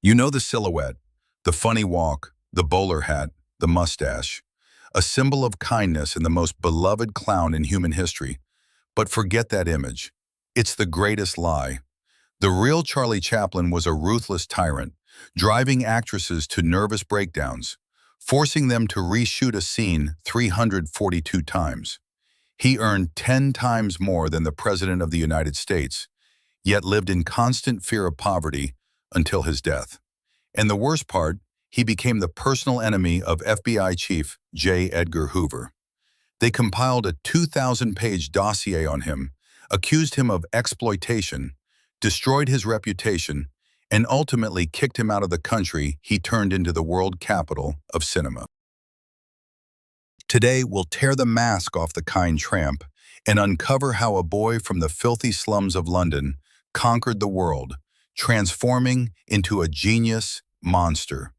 You know the silhouette, the funny walk, the bowler hat, the mustache, a symbol of kindness and the most beloved clown in human history. But forget that image. It's the greatest lie. The real Charlie Chaplin was a ruthless tyrant, driving actresses to nervous breakdowns, forcing them to reshoot a scene 342 times. He earned 10 times more than the President of the United States, yet lived in constant fear of poverty until his death. And the worst part, he became the personal enemy of FBI Chief J. Edgar Hoover. They compiled a 2,000-page dossier on him, accused him of exploitation, destroyed his reputation, and ultimately kicked him out of the country he turned into the world capital of cinema. Today, we'll tear the mask off the kind tramp and uncover how a boy from the filthy slums of London conquered the world, transforming into a genius monster.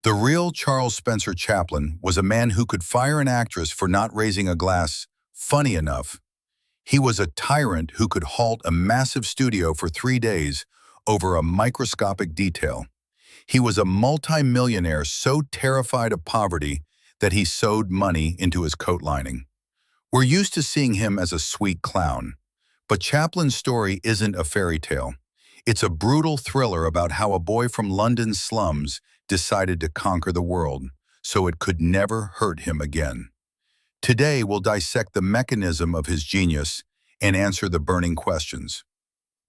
The real Charles Spencer Chaplin was a man who could fire an actress for not raising a glass funny enough. He was a tyrant who could halt a massive studio for 3 days over a microscopic detail. He was a multi-millionaire so terrified of poverty that he sewed money into his coat lining. We're used to seeing him as a sweet clown, but Chaplin's story isn't a fairy tale. It's a brutal thriller about how a boy from London's slums decided to conquer the world so it could never hurt him again. Today, we'll dissect the mechanism of his genius and answer the burning questions.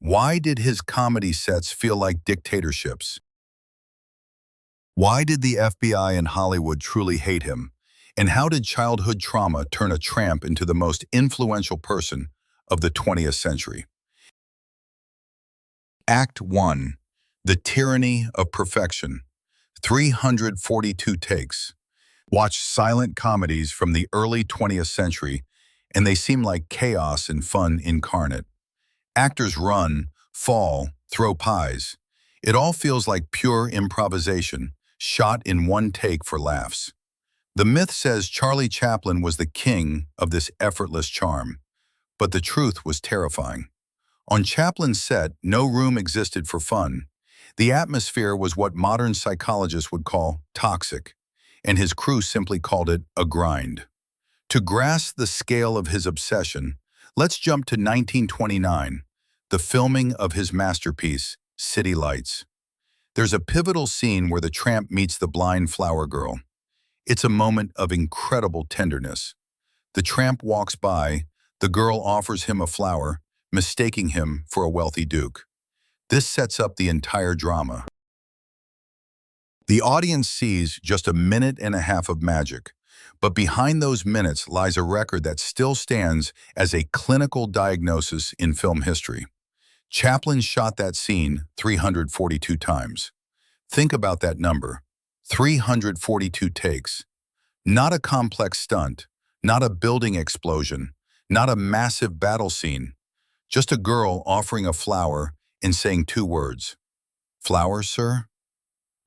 Why did his comedy sets feel like dictatorships? Why did the FBI and Hollywood truly hate him? And how did childhood trauma turn a tramp into the most influential person of the 20th century? Act 1. The Tyranny of Perfection. 342 takes. Watch silent comedies from the early 20th century, and they seem like chaos and fun incarnate. Actors run, fall, throw pies. It all feels like pure improvisation, shot in one take for laughs. The myth says Charlie Chaplin was the king of this effortless charm, but the truth was terrifying. On Chaplin's set, no room existed for fun. The atmosphere was what modern psychologists would call toxic, and his crew simply called it a grind. To grasp the scale of his obsession, let's jump to 1929, the filming of his masterpiece, City Lights. There's a pivotal scene where the tramp meets the blind flower girl. It's a moment of incredible tenderness. The tramp walks by, the girl offers him a flower, mistaking him for a wealthy duke. This sets up the entire drama. The audience sees just a minute and a half of magic, but behind those minutes lies a record that still stands as a clinical diagnosis in film history. Chaplin shot that scene 342 times. Think about that number, 342 takes. Not a complex stunt, not a building explosion, not a massive battle scene, just a girl offering a flower and saying 2 words. "Flowers, sir?"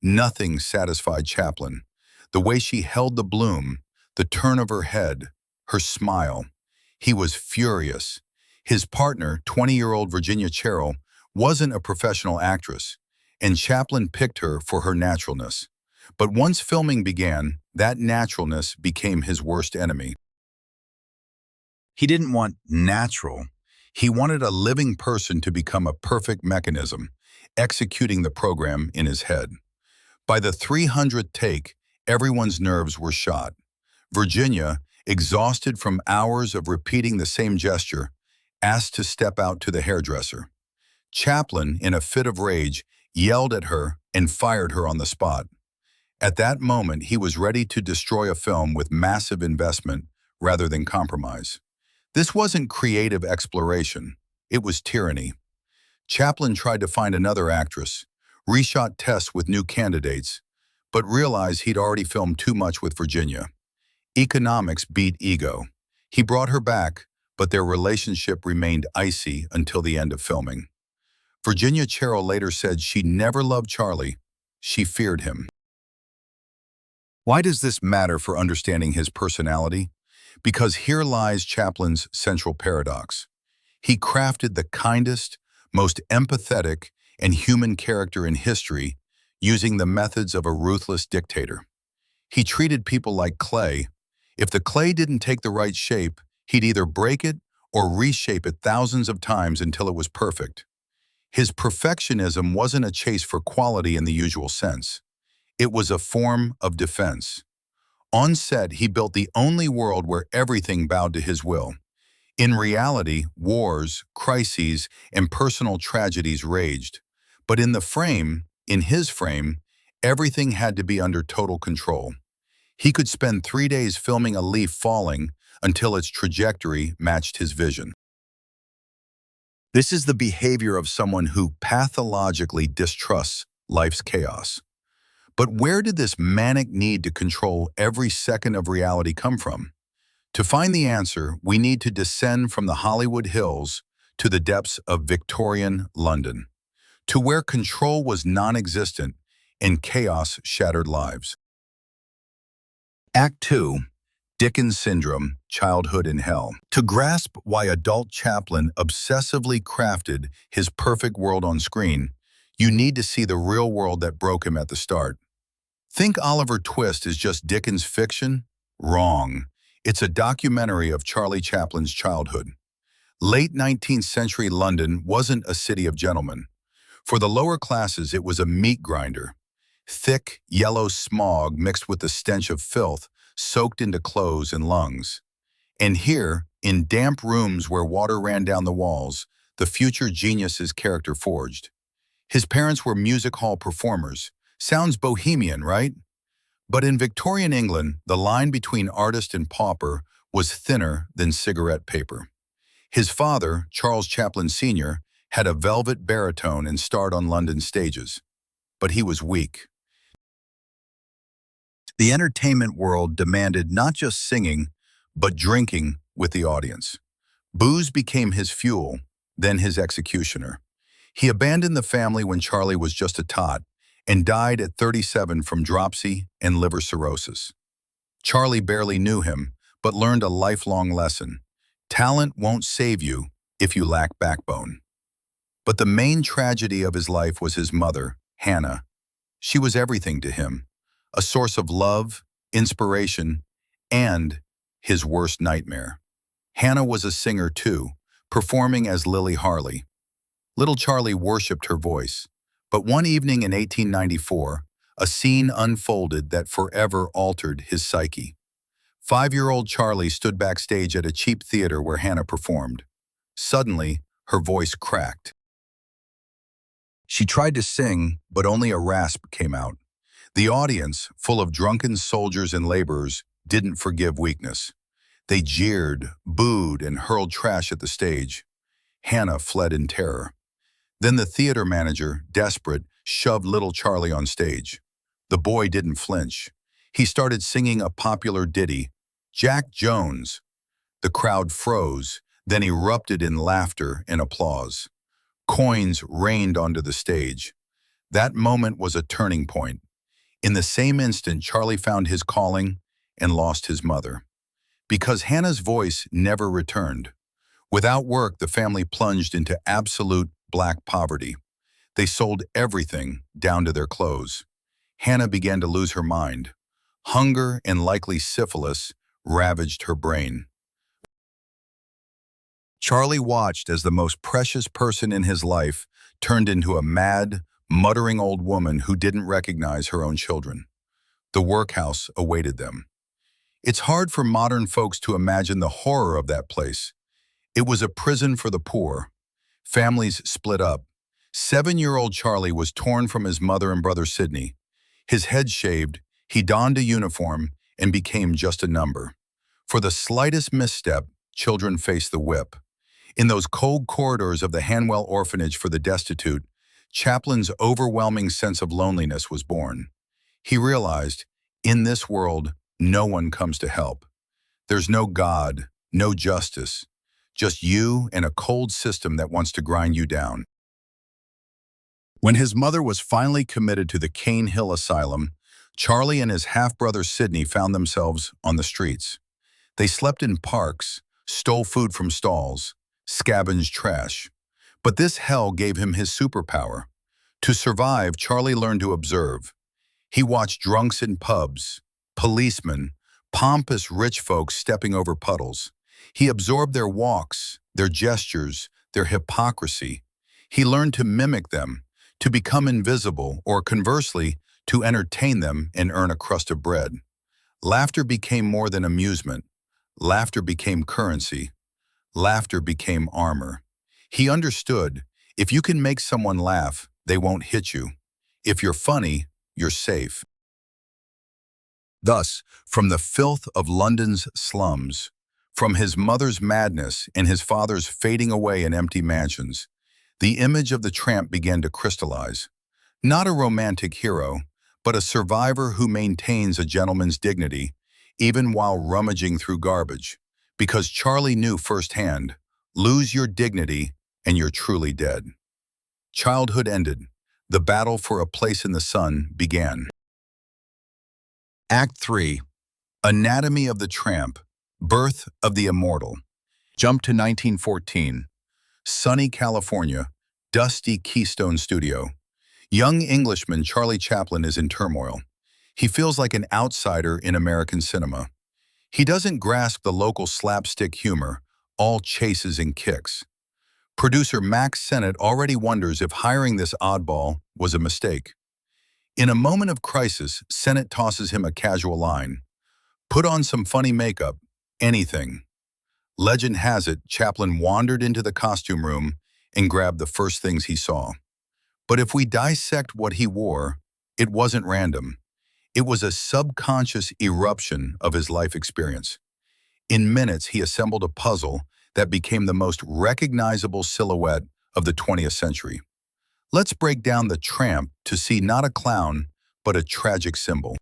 Nothing satisfied Chaplin. The way she held the bloom, the turn of her head, her smile. He was furious. His partner, 20-year-old Virginia Cherrill, wasn't a professional actress, and Chaplin picked her for her naturalness. But once filming began, that naturalness became his worst enemy. He didn't want natural. He wanted a living person to become a perfect mechanism, executing the program in his head. By the 300th take, everyone's nerves were shot. Virginia, exhausted from hours of repeating the same gesture, asked to step out to the hairdresser. Chaplin, in a fit of rage, yelled at her and fired her on the spot. At that moment, he was ready to destroy a film with massive investment rather than compromise. This wasn't creative exploration, it was tyranny. Chaplin tried to find another actress, reshot tests with new candidates, but realized he'd already filmed too much with Virginia. Economics beat ego. He brought her back, but their relationship remained icy until the end of filming. Virginia Cherrill later said she never loved Charlie, she feared him. Why does this matter for understanding his personality? Because here lies Chaplin's central paradox. He crafted the kindest, most empathetic, and human character in history, using the methods of a ruthless dictator. He treated people like clay. If the clay didn't take the right shape, he'd either break it or reshape it thousands of times until it was perfect. His perfectionism wasn't a chase for quality in the usual sense. It was a form of defense. On set, he built the only world where everything bowed to his will. In reality, wars, crises, and personal tragedies raged. But in his frame, everything had to be under total control. He could spend 3 days filming a leaf falling until its trajectory matched his vision. This is the behavior of someone who pathologically distrusts life's chaos. But where did this manic need to control every second of reality come from? To find the answer, we need to descend from the Hollywood hills to the depths of Victorian London, to where control was non-existent and chaos shattered lives. Act 2. Dickens Syndrome, Childhood in Hell. To grasp why adult Chaplin obsessively crafted his perfect world on screen, you need to see the real world that broke him at the start. Think Oliver Twist is just Dickens' fiction? Wrong. It's a documentary of Charlie Chaplin's childhood. Late 19th century London wasn't a city of gentlemen. For the lower classes, it was a meat grinder. Thick, yellow smog mixed with the stench of filth soaked into clothes and lungs. And here, in damp rooms where water ran down the walls, the future genius's character forged. His parents were music hall performers. Sounds bohemian, right? But in Victorian England, the line between artist and pauper was thinner than cigarette paper. His father, Charles Chaplin Sr., had a velvet baritone and starred on London stages. But he was weak. The entertainment world demanded not just singing, but drinking with the audience. Booze became his fuel, then his executioner. He abandoned the family when Charlie was just a tot and died at 37 from dropsy and liver cirrhosis. Charlie barely knew him, but learned a lifelong lesson. Talent won't save you if you lack backbone. But the main tragedy of his life was his mother, Hannah. She was everything to him, a source of love, inspiration, and his worst nightmare. Hannah was a singer too, performing as Lily Harley. Little Charlie worshipped her voice, but one evening in 1894, a scene unfolded that forever altered his psyche. 5-year-old Charlie stood backstage at a cheap theater where Hannah performed. Suddenly, her voice cracked. She tried to sing, but only a rasp came out. The audience, full of drunken soldiers and laborers, didn't forgive weakness. They jeered, booed, and hurled trash at the stage. Hannah fled in terror. Then the theater manager, desperate, shoved little Charlie on stage. The boy didn't flinch. He started singing a popular ditty, Jack Jones. The crowd froze, then erupted in laughter and applause. Coins rained onto the stage. That moment was a turning point. In the same instant, Charlie found his calling and lost his mother. Because Hannah's voice never returned. Without work, the family plunged into absolute black poverty. They sold everything down to their clothes. Hannah began to lose her mind. Hunger and likely syphilis ravaged her brain. Charlie watched as the most precious person in his life turned into a mad, muttering old woman who didn't recognize her own children. The workhouse awaited them. It's hard for modern folks to imagine the horror of that place. It was a prison for the poor. Families split up. 7-year-old Charlie was torn from his mother and brother Sidney. His head shaved, he donned a uniform and became just a number. For the slightest misstep, children faced the whip. In those cold corridors of the Hanwell Orphanage for the Destitute, Chaplin's overwhelming sense of loneliness was born. He realized, in this world, no one comes to help. There's no God, no justice, just you and a cold system that wants to grind you down. When his mother was finally committed to the Cane Hill Asylum, Charlie and his half-brother Sidney found themselves on the streets. They slept in parks, stole food from stalls, scavenged trash. But this hell gave him his superpower. To survive, Charlie learned to observe. He watched drunks in pubs, policemen, pompous rich folks stepping over puddles. He absorbed their walks, their gestures, their hypocrisy. He learned to mimic them, to become invisible, or conversely, to entertain them and earn a crust of bread. Laughter became more than amusement. Laughter became currency. Laughter became armor. He understood, if you can make someone laugh, they won't hit you. If you're funny, you're safe. Thus, from the filth of London's slums, from his mother's madness and his father's fading away in empty mansions, the image of the tramp began to crystallize. Not a romantic hero, but a survivor who maintains a gentleman's dignity, even while rummaging through garbage. Because Charlie knew firsthand, lose your dignity and you're truly dead. Childhood ended. The battle for a place in the sun began. Act 3. Anatomy of the Tramp. Birth of the Immortal. Jump to 1914. Sunny California. Dusty Keystone Studio. Young Englishman Charlie Chaplin is in turmoil. He feels like an outsider in American cinema. He doesn't grasp the local slapstick humor, all chases and kicks. Producer Max Sennett already wonders if hiring this oddball was a mistake. In a moment of crisis, Sennett tosses him a casual line. Put on some funny makeup, anything. Legend has it, Chaplin wandered into the costume room and grabbed the first things he saw. But if we dissect what he wore, it wasn't random. It was a subconscious eruption of his life experience. In minutes, he assembled a puzzle that became the most recognizable silhouette of the 20th century. Let's break down the tramp to see not a clown, but a tragic symbol.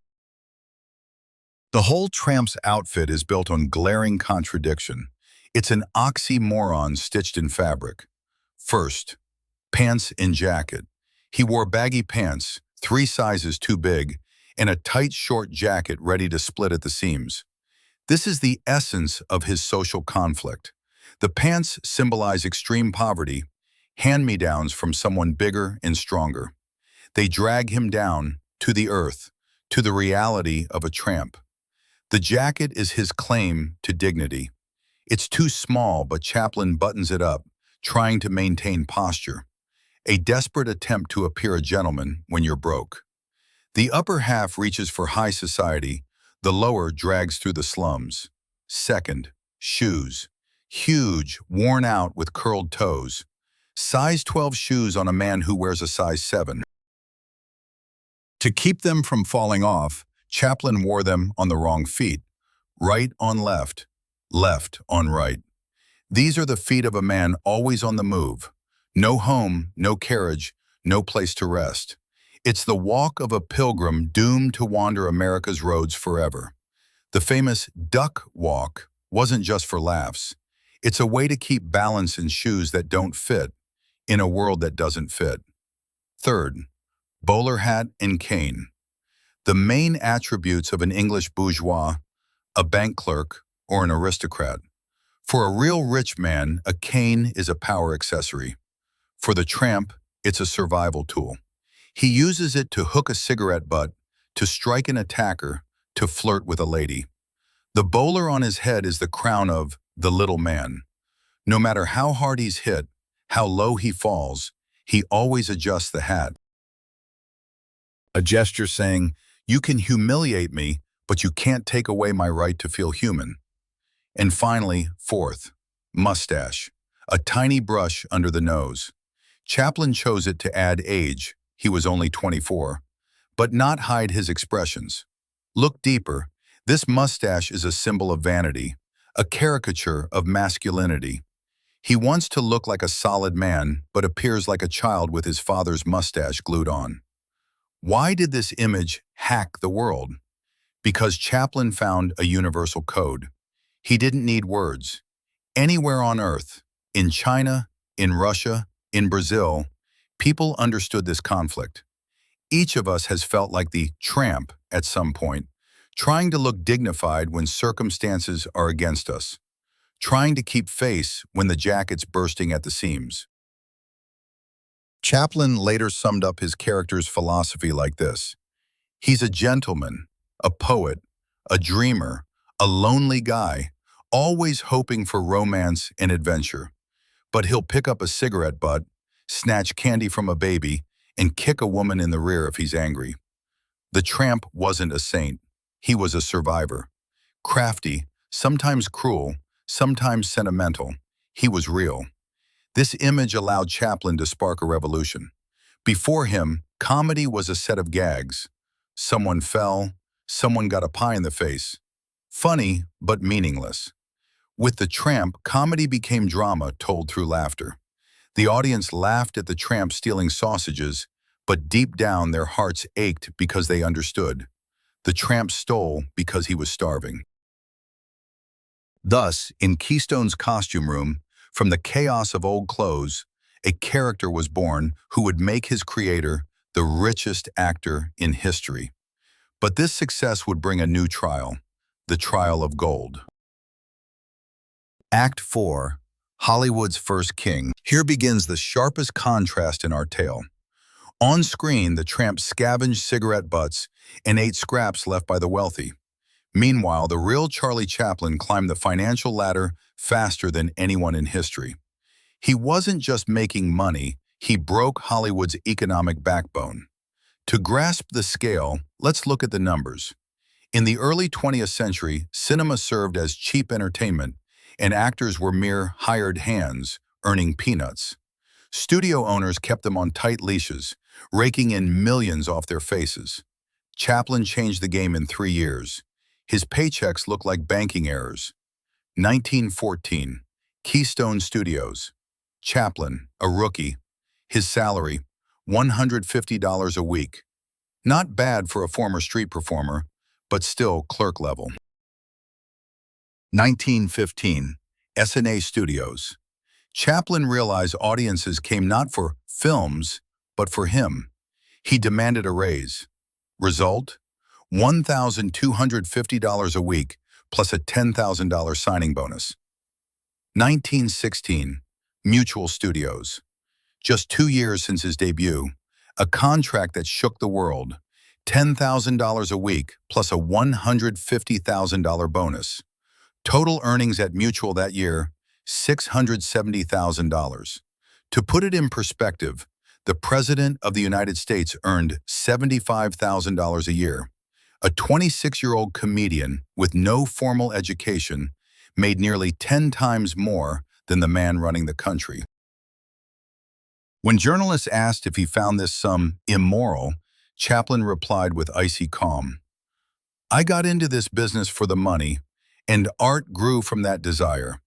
The whole tramp's outfit is built on glaring contradiction. It's an oxymoron stitched in fabric. First, pants and jacket. He wore baggy pants, 3 sizes too big, and a tight short jacket ready to split at the seams. This is the essence of his social conflict. The pants symbolize extreme poverty, hand-me-downs from someone bigger and stronger. They drag him down to the earth, to the reality of a tramp. The jacket is his claim to dignity. It's too small, but Chaplin buttons it up, trying to maintain posture. A desperate attempt to appear a gentleman when you're broke. The upper half reaches for high society, the lower drags through the slums. Second, shoes. Huge, worn out with curled toes. Size 12 shoes on a man who wears a size 7. To keep them from falling off, Chaplin wore them on the wrong feet. Right on left, left on right. These are the feet of a man always on the move. No home, no carriage, no place to rest. It's the walk of a pilgrim doomed to wander America's roads forever. The famous duck walk wasn't just for laughs. It's a way to keep balance in shoes that don't fit, in a world that doesn't fit. Third, bowler hat and cane. The main attributes of an English bourgeois, a bank clerk, or an aristocrat. For a real rich man, a cane is a power accessory. For the tramp, it's a survival tool. He uses it to hook a cigarette butt, to strike an attacker, to flirt with a lady. The bowler on his head is the crown of the little man. No matter how hard he's hit, how low he falls, he always adjusts the hat. A gesture saying, you can humiliate me, but you can't take away my right to feel human. And finally, fourth, mustache. A tiny brush under the nose. Chaplin chose it to add age, he was only 24, but not hide his expressions. Look deeper, this mustache is a symbol of vanity, a caricature of masculinity. He wants to look like a solid man, but appears like a child with his father's mustache glued on. Why did this image hack the world? Because Chaplin found a universal code. He didn't need words. Anywhere on Earth, in China, in Russia, in Brazil, people understood this conflict. Each of us has felt like the tramp at some point, trying to look dignified when circumstances are against us, trying to keep face when the jacket's bursting at the seams. Chaplin later summed up his character's philosophy like this: he's a gentleman, a poet, a dreamer, a lonely guy, always hoping for romance and adventure. But he'll pick up a cigarette butt, snatch candy from a baby, and kick a woman in the rear if he's angry. The tramp wasn't a saint. He was a survivor. Crafty, sometimes cruel, sometimes sentimental. He was real. This image allowed Chaplin to spark a revolution. Before him, comedy was a set of gags. Someone fell, someone got a pie in the face. Funny, but meaningless. With the tramp, comedy became drama told through laughter. The audience laughed at the tramp stealing sausages, but deep down their hearts ached because they understood. The tramp stole because he was starving. Thus, in Keystone's costume room, from the chaos of old clothes, a character was born who would make his creator the richest actor in history. But this success would bring a new trial, the trial of gold. Act 4, Hollywood's First King. Here begins the sharpest contrast in our tale. On screen, the tramp scavenged cigarette butts and ate scraps left by the wealthy. Meanwhile, the real Charlie Chaplin climbed the financial ladder faster than anyone in history. He wasn't just making money, he broke Hollywood's economic backbone. To grasp the scale, let's look at the numbers. In the early 20th century, cinema served as cheap entertainment, and actors were mere hired hands, earning peanuts. Studio owners kept them on tight leashes, raking in millions off their faces. Chaplin changed the game in 3 years. His paychecks looked like banking errors. 1914, Keystone Studios. Chaplin, a rookie. His salary, $150 a week. Not bad for a former street performer, but still clerk level. 1915, S&A Studios. Chaplin realized audiences came not for films, but for him. He demanded a raise. Result? $1,250 a week, plus a $10,000 signing bonus. 1916, Mutual Studios. Just 2 years since his debut, a contract that shook the world. $10,000 a week, plus a $150,000 bonus. Total earnings at Mutual that year, $670,000. To put it in perspective, the President of the United States earned $75,000 a year. A 26-year-old comedian with no formal education made nearly 10 times more than the man running the country. When journalists asked if he found this sum immoral, Chaplin replied with icy calm, "I got into this business for the money, and art grew from that desire.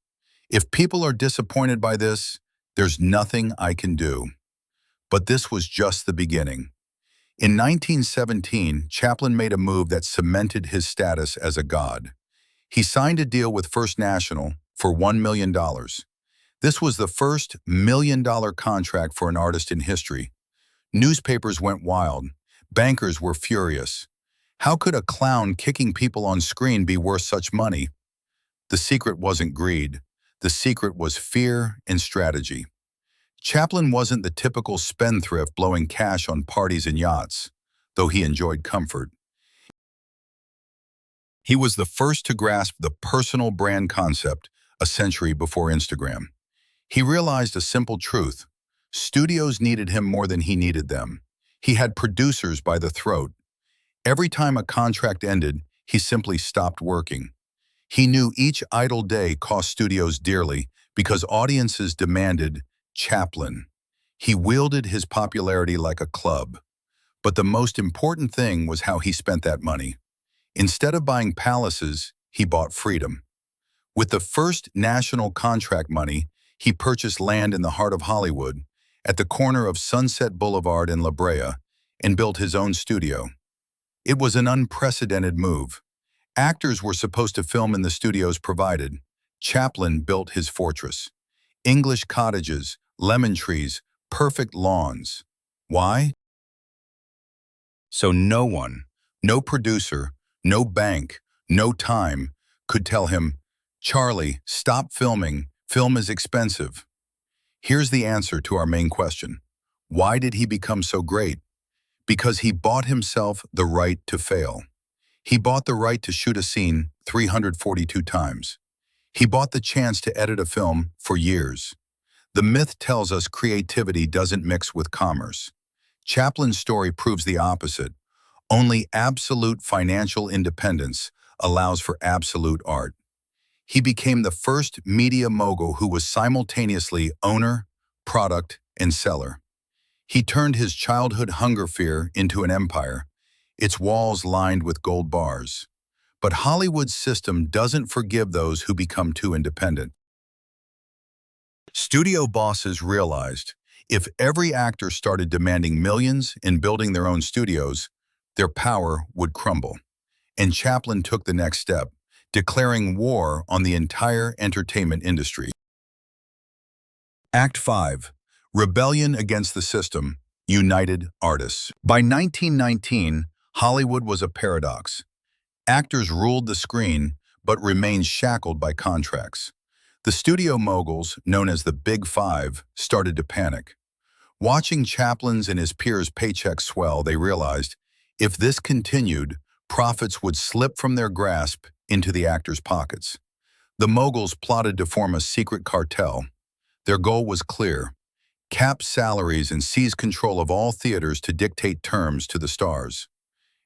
If people are disappointed by this, there's nothing I can do." But this was just the beginning. In 1917, Chaplin made a move that cemented his status as a god. He signed a deal with First National for $1 million. This was the first million-dollar contract for an artist in history. Newspapers went wild. Bankers were furious. How could a clown kicking people on screen be worth such money? The secret wasn't greed. The secret was fear and strategy. Chaplin wasn't the typical spendthrift blowing cash on parties and yachts, though he enjoyed comfort. He was the first to grasp the personal brand concept a century before Instagram. He realized a simple truth: studios needed him more than he needed them. He had producers by the throat. Every time a contract ended, he simply stopped working. He knew each idle day cost studios dearly because audiences demanded Chaplin. He wielded his popularity like a club. But the most important thing was how he spent that money. Instead of buying palaces, he bought freedom. With the first national contract money, he purchased land in the heart of Hollywood, at the corner of Sunset Boulevard and La Brea, and built his own studio. It was an unprecedented move. Actors were supposed to film in the studios provided. Chaplin built his fortress. English cottages, lemon trees, perfect lawns. Why? So no one, no producer, no bank, no time could tell him, "Charlie, stop filming. Film is expensive." Here's the answer to our main question. Why did he become so great? Because he bought himself the right to fail. He bought the right to shoot a scene 342 times. He bought the chance to edit a film for years. The myth tells us creativity doesn't mix with commerce. Chaplin's story proves the opposite. Only absolute financial independence allows for absolute art. He became the first media mogul who was simultaneously owner, product, and seller. He turned his childhood hunger fear into an empire, its walls lined with gold bars. But Hollywood's system doesn't forgive those who become too independent. Studio bosses realized if every actor started demanding millions and building their own studios, their power would crumble. And Chaplin took the next step, declaring war on the entire entertainment industry. Act 5. Rebellion against the system, United Artists. By 1919, Hollywood was a paradox. Actors ruled the screen, but remained shackled by contracts. The studio moguls, known as the Big Five, started to panic. Watching Chaplin's and his peers' paychecks swell, they realized if this continued, profits would slip from their grasp into the actors' pockets. The moguls plotted to form a secret cartel. Their goal was clear: cap salaries and seize control of all theaters to dictate terms to the stars.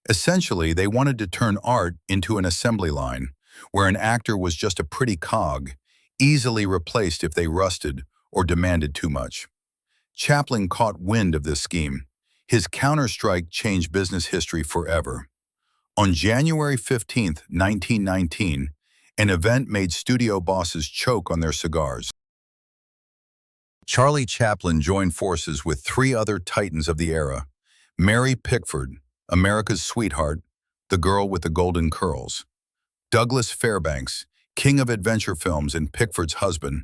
Essentially, they wanted to turn art into an assembly line, where an actor was just a pretty cog, easily replaced if they rusted or demanded too much. Chaplin caught wind of this scheme. His counterstrike changed business history forever. On January 15, 1919, an event made studio bosses choke on their cigars. Charlie Chaplin joined forces with three other titans of the era: Mary Pickford, America's sweetheart, the girl with the golden curls; Douglas Fairbanks, king of adventure films and Pickford's husband;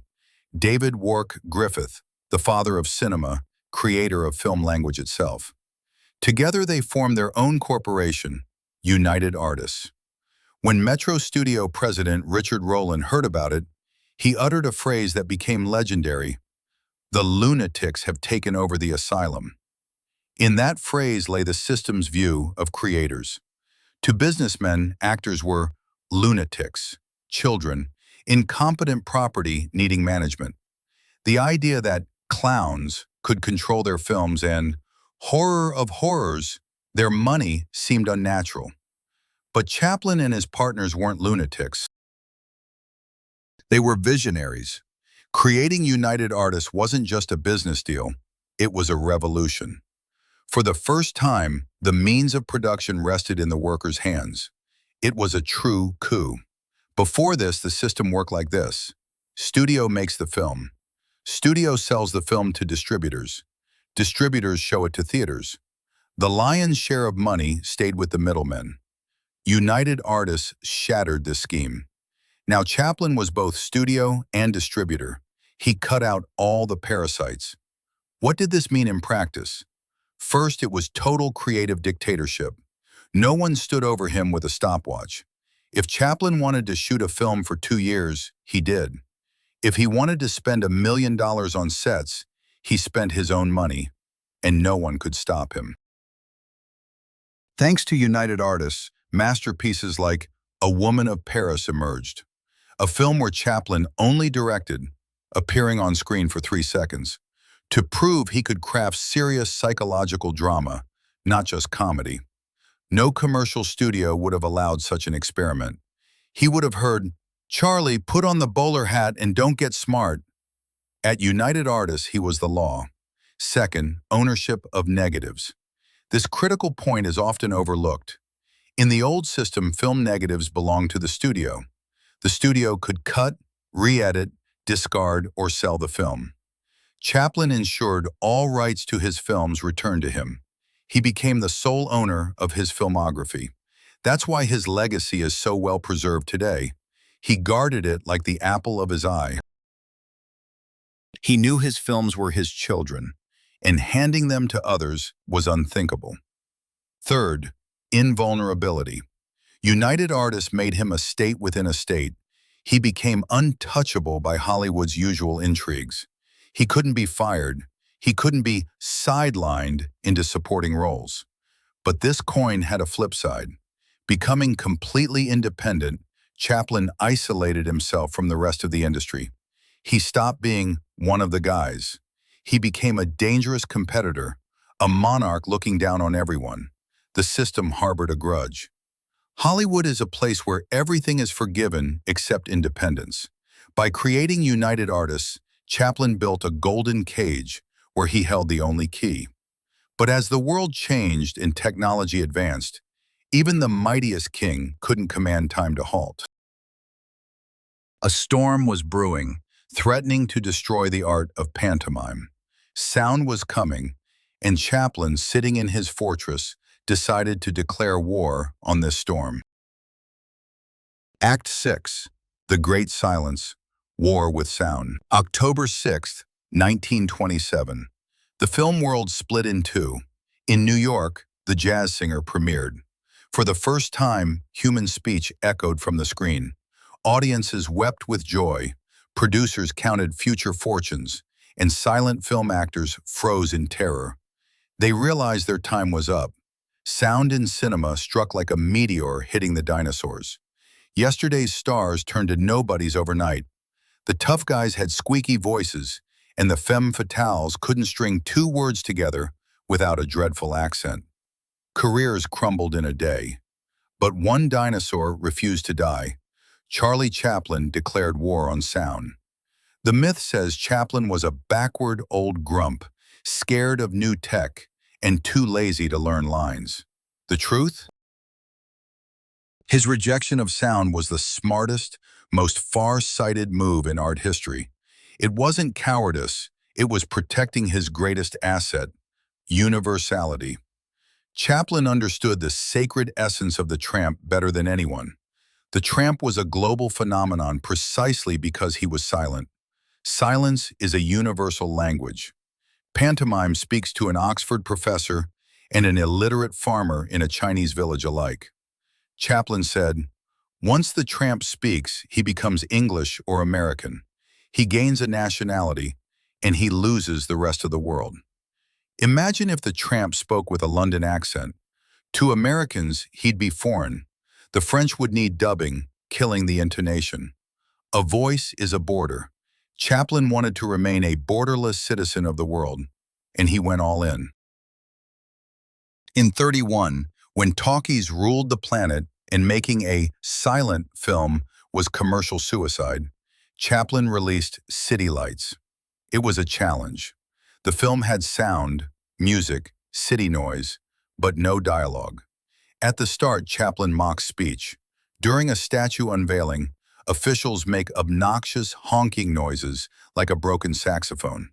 David Wark Griffith, the father of cinema, creator of film language itself. Together they formed their own corporation, United Artists. When Metro Studio president Richard Rowland heard about it, he uttered a phrase that became legendary: "The lunatics have taken over the asylum." In that phrase lay the system's view of creators. To businessmen, actors were lunatics, children, incompetent property needing management. The idea that clowns could control their films and, horror of horrors, their money seemed unnatural. But Chaplin and his partners weren't lunatics. They were visionaries. Creating United Artists wasn't just a business deal, it was a revolution. For the first time, the means of production rested in the workers' hands. It was a true coup. Before this, the system worked like this: studio makes the film. Studio sells the film to distributors. Distributors show it to theaters. The lion's share of money stayed with the middlemen. United Artists shattered this scheme. Now Chaplin was both studio and distributor. He cut out all the parasites. What did this mean in practice? First, it was total creative dictatorship. No one stood over him with a stopwatch. If Chaplin wanted to shoot a film for 2 years, he did. If he wanted to spend $1 million on sets, he spent his own money, and no one could stop him. Thanks to United Artists, masterpieces like A Woman of Paris emerged, a film where Chaplin only directed, appearing on screen for 3 seconds, to prove he could craft serious psychological drama, not just comedy. No commercial studio would have allowed such an experiment. He would have heard, "Charlie, put on the bowler hat and don't get smart." At United Artists, he was the law. Second, ownership of negatives. This critical point is often overlooked. In the old system, film negatives belonged to the studio. The studio could cut, re-edit, discard, or sell the film. Chaplin ensured all rights to his films returned to him. He became the sole owner of his filmography. That's why his legacy is so well preserved today. He guarded it like the apple of his eye. He knew his films were his children, and handing them to others was unthinkable. Third, invulnerability. United Artists made him a state within a state. He became untouchable by Hollywood's usual intrigues. He couldn't be fired. He couldn't be sidelined into supporting roles. But this coin had a flip side. Becoming completely independent, Chaplin isolated himself from the rest of the industry. He stopped being one of the guys. He became a dangerous competitor, a monarch looking down on everyone. The system harbored a grudge. Hollywood is a place where everything is forgiven except independence. By creating United Artists, Chaplin built a golden cage where he held the only key. But as the world changed and technology advanced, even the mightiest king couldn't command time to halt. A storm was brewing, threatening to destroy the art of pantomime. Sound was coming, and Chaplin, sitting in his fortress, decided to declare war on this storm. Act 6, The Great Silence, War with Sound. October 6, 1927. The film world split in two. In New York, The Jazz Singer premiered. For the first time, human speech echoed from the screen. Audiences wept with joy, producers counted future fortunes, and silent film actors froze in terror. They realized their time was up. Sound in cinema struck like a meteor hitting the dinosaurs. Yesterday's stars turned to nobodies overnight. The tough guys had squeaky voices, and the femme fatales couldn't string two words together without a dreadful accent. Careers crumbled in a day. But one dinosaur refused to die. Charlie Chaplin declared war on sound. The myth says Chaplin was a backward old grump, scared of new tech, and too lazy to learn lines. The truth? His rejection of sound was the smartest, most far-sighted move in art history. It wasn't cowardice, it was protecting his greatest asset, universality. Chaplin understood the sacred essence of the tramp better than anyone. The tramp was a global phenomenon precisely because he was silent. Silence is a universal language. Pantomime speaks to an Oxford professor and an illiterate farmer in a Chinese village alike. Chaplin said, "Once the tramp speaks, he becomes English or American. He gains a nationality, and he loses the rest of the world." Imagine if the tramp spoke with a London accent. To Americans, he'd be foreign. The French would need dubbing, killing the intonation. A voice is a border. Chaplin wanted to remain a borderless citizen of the world, and he went all in. In 1931, when talkies ruled the planet and making a silent film was commercial suicide, Chaplin released City Lights. It was a challenge. The film had sound, music, city noise, but no dialogue. At the start, Chaplin mocked speech. During a statue unveiling, officials make obnoxious honking noises like a broken saxophone.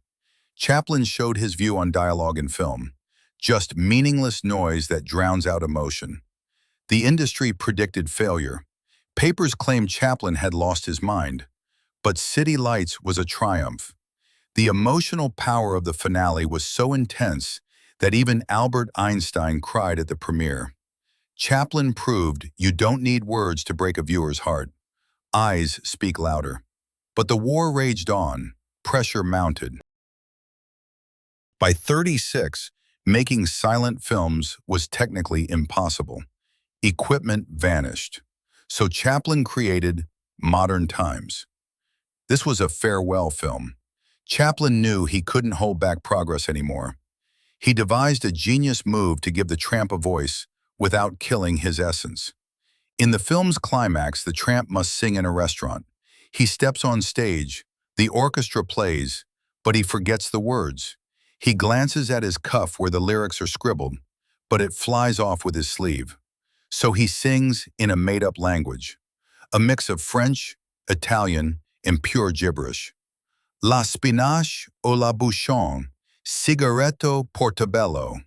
Chaplin showed his view on dialogue in film, just meaningless noise that drowns out emotion. The industry predicted failure. Papers claimed Chaplin had lost his mind. But City Lights was a triumph. The emotional power of the finale was so intense that even Albert Einstein cried at the premiere. Chaplin proved you don't need words to break a viewer's heart. Eyes speak louder. But the war raged on. Pressure mounted. By 1936, making silent films was technically impossible. Equipment vanished. So Chaplin created Modern Times. This was a farewell film. Chaplin knew he couldn't hold back progress anymore. He devised a genius move to give the tramp a voice without killing his essence. In the film's climax, the tramp must sing in a restaurant. He steps on stage, the orchestra plays, but he forgets the words. He glances at his cuff where the lyrics are scribbled, but it flies off with his sleeve. So he sings in a made-up language, a mix of French, Italian, and pure gibberish. La spinache o la bouchon, cigaretto portobello.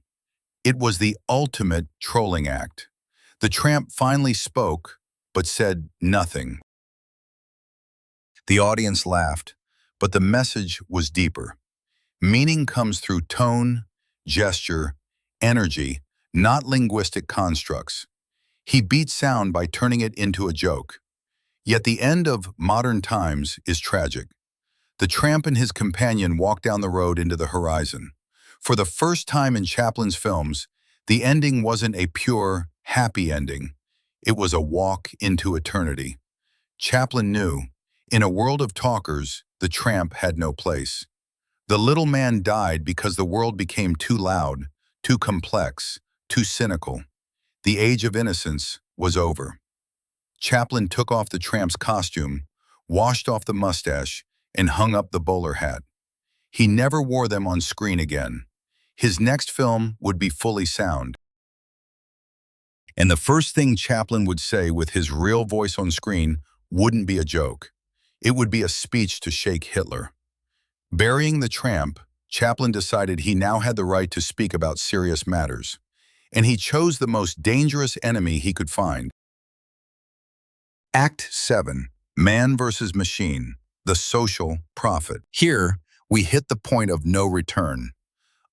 It was the ultimate trolling act. The tramp finally spoke, but said nothing. The audience laughed, but the message was deeper. Meaning comes through tone, gesture, energy, not linguistic constructs. He beat sound by turning it into a joke. Yet the end of Modern Times is tragic. The tramp and his companion walk down the road into the horizon. For the first time in Chaplin's films, the ending wasn't a pure, happy ending. It was a walk into eternity. Chaplin knew, in a world of talkers, the tramp had no place. The little man died because the world became too loud, too complex, too cynical. The age of innocence was over. Chaplin took off the tramp's costume, washed off the mustache, and hung up the bowler hat. He never wore them on screen again. His next film would be fully sound. And the first thing Chaplin would say with his real voice on screen wouldn't be a joke. It would be a speech to shake Hitler. Burying the tramp, Chaplin decided he now had the right to speak about serious matters. And he chose the most dangerous enemy he could find. Act 7. Man versus Machine. The Social Prophet. Here, we hit the point of no return.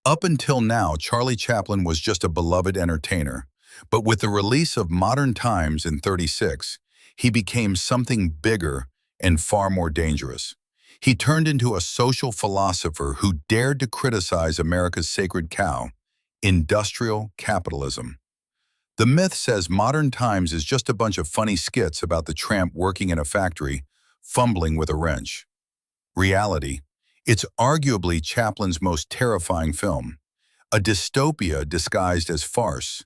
Up until now, Charlie Chaplin was just a beloved entertainer. But with the release of Modern Times in '36, he became something bigger and far more dangerous. He turned into a social philosopher who dared to criticize America's sacred cow, industrial capitalism. The myth says Modern Times is just a bunch of funny skits about the tramp working in a factory, fumbling with a wrench. Reality, it's arguably Chaplin's most terrifying film, a dystopia disguised as farce,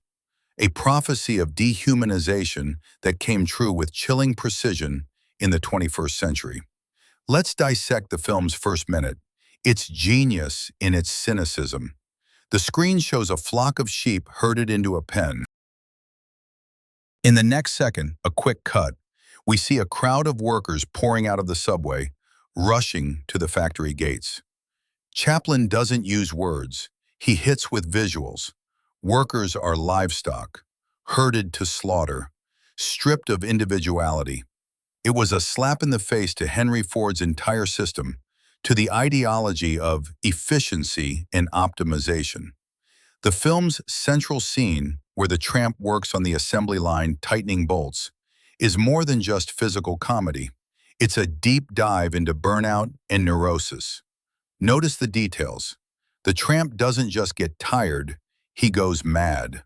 a prophecy of dehumanization that came true with chilling precision in the 21st century. Let's dissect the film's first minute. It's genius in its cynicism. The screen shows a flock of sheep herded into a pen. In the next second, a quick cut, we see a crowd of workers pouring out of the subway, rushing to the factory gates. Chaplin doesn't use words. He hits with visuals. Workers are livestock, herded to slaughter, stripped of individuality. It was a slap in the face to Henry Ford's entire system, to the ideology of efficiency and optimization. The film's central scene, where the tramp works on the assembly line tightening bolts, is more than just physical comedy. It's a deep dive into burnout and neurosis. Notice the details. The tramp doesn't just get tired, he goes mad.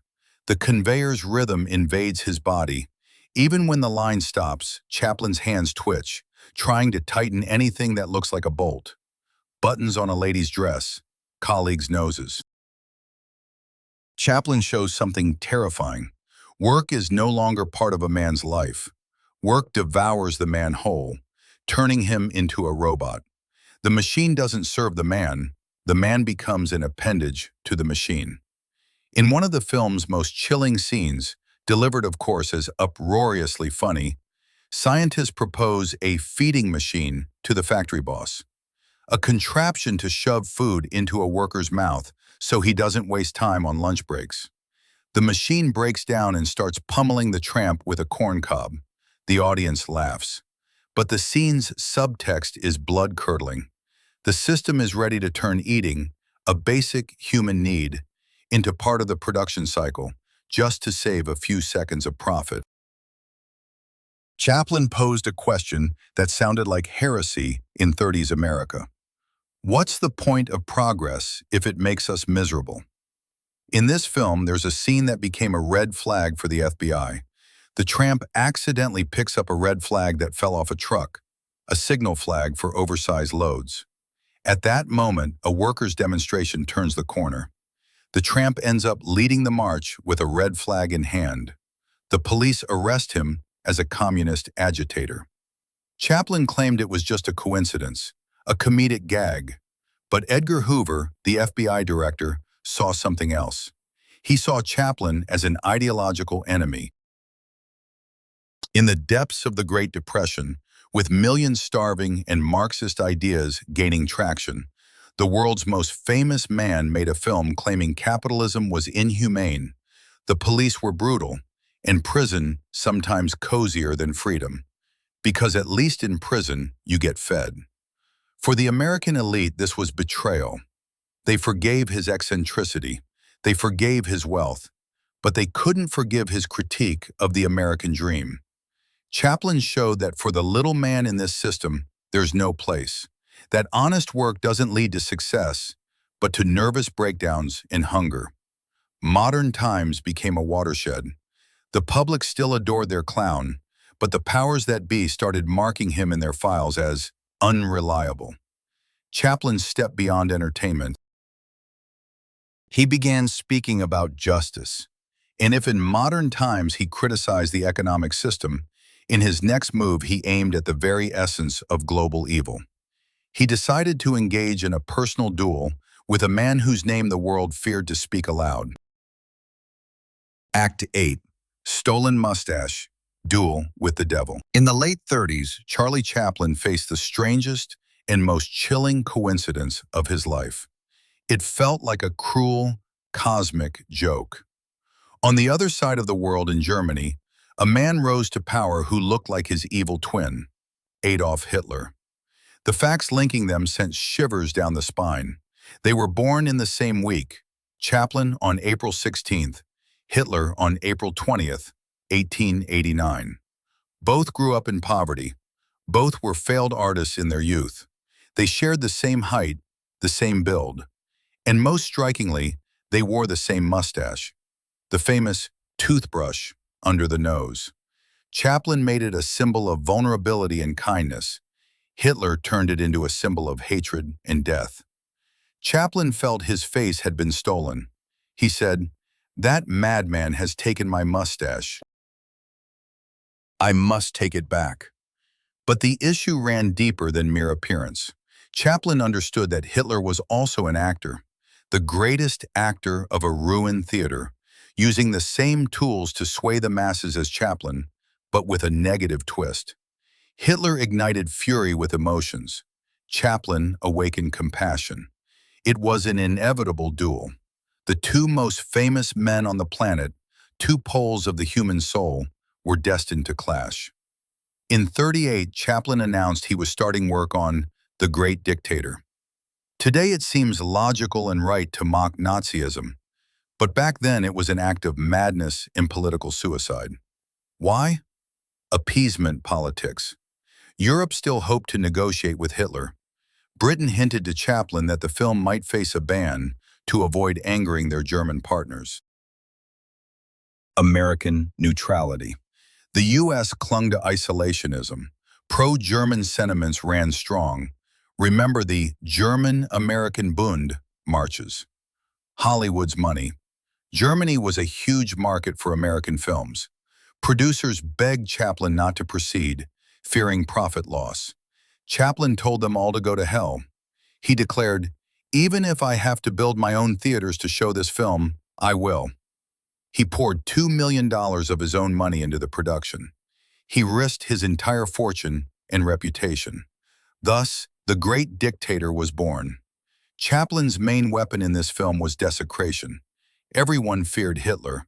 The conveyor's rhythm invades his body. Even when the line stops, Chaplin's hands twitch, trying to tighten anything that looks like a bolt. Buttons on a lady's dress, colleagues' noses. Chaplin shows something terrifying. Work is no longer part of a man's life. Work devours the man whole, turning him into a robot. The machine doesn't serve the man becomes an appendage to the machine. In one of the film's most chilling scenes, delivered of course as uproariously funny, scientists propose a feeding machine to the factory boss, a contraption to shove food into a worker's mouth so he doesn't waste time on lunch breaks. The machine breaks down and starts pummeling the tramp with a corn cob. The audience laughs. But the scene's subtext is blood-curdling. The system is ready to turn eating, a basic human need, into part of the production cycle, just to save a few seconds of profit. Chaplin posed a question that sounded like heresy in '30s America. What's the point of progress if it makes us miserable? In this film, there's a scene that became a red flag for the FBI. The tramp accidentally picks up a red flag that fell off a truck, a signal flag for oversized loads. At that moment, a workers' demonstration turns the corner. The tramp ends up leading the march with a red flag in hand. The police arrest him as a communist agitator. Chaplin claimed it was just a coincidence, a comedic gag. But Edgar Hoover, the FBI director, saw something else. He saw Chaplin as an ideological enemy. In the depths of the Great Depression, with millions starving and Marxist ideas gaining traction, the world's most famous man made a film claiming capitalism was inhumane, the police were brutal, and prison sometimes cozier than freedom. Because at least in prison, you get fed. For the American elite, this was betrayal. They forgave his eccentricity, they forgave his wealth, but they couldn't forgive his critique of the American dream. Chaplin showed that for the little man in this system, there's no place. that honest work doesn't lead to success, but to nervous breakdowns and hunger. Modern times became a watershed. The public still adored their clown, but the powers that be started marking him in their files as unreliable. Chaplin stepped beyond entertainment. He began speaking about justice. And if in modern times he criticized the economic system, in his next move he aimed at the very essence of global evil. He decided to engage in a personal duel with a man whose name the world feared to speak aloud. Act 8. Stolen Mustache, Duel with the Devil. In the late 30s, Charlie Chaplin faced the strangest and most chilling coincidence of his life. It felt like a cruel, cosmic joke. On the other side of the world in Germany, a man rose to power who looked like his evil twin, Adolf Hitler. The facts linking them sent shivers down the spine. They were born in the same week, Chaplin on April 16th, Hitler on April 20th, 1889. Both grew up in poverty. Both were failed artists in their youth. They shared the same height, the same build. And most strikingly, they wore the same mustache, the famous toothbrush under the nose. Chaplin made it a symbol of vulnerability and kindness. Hitler turned it into a symbol of hatred and death. Chaplin felt his face had been stolen. He said, "That madman has taken my mustache. I must take it back." But the issue ran deeper than mere appearance. Chaplin understood that Hitler was also an actor, the greatest actor of a ruined theater, using the same tools to sway the masses as Chaplin, but with a negative twist. Hitler ignited fury with emotions. Chaplin awakened compassion. It was an inevitable duel. The two most famous men on the planet, two poles of the human soul, were destined to clash. In '38, Chaplin announced he was starting work on The Great Dictator. Today it seems logical and right to mock Nazism, but back then it was an act of madness and political suicide. Why? Appeasement politics. Europe still hoped to negotiate with Hitler. Britain hinted to Chaplin that the film might face a ban to avoid angering their German partners. American neutrality. The U.S. clung to isolationism. Pro-German sentiments ran strong. Remember the German-American Bund marches. Hollywood's money. Germany was a huge market for American films. Producers begged Chaplin not to proceed, fearing profit loss. Chaplin told them all to go to hell. He declared, "Even if I have to build my own theaters to show this film, I will." He poured $2 million of his own money into the production. He risked his entire fortune and reputation. Thus, The Great Dictator was born. Chaplin's main weapon in this film was desecration. Everyone feared Hitler.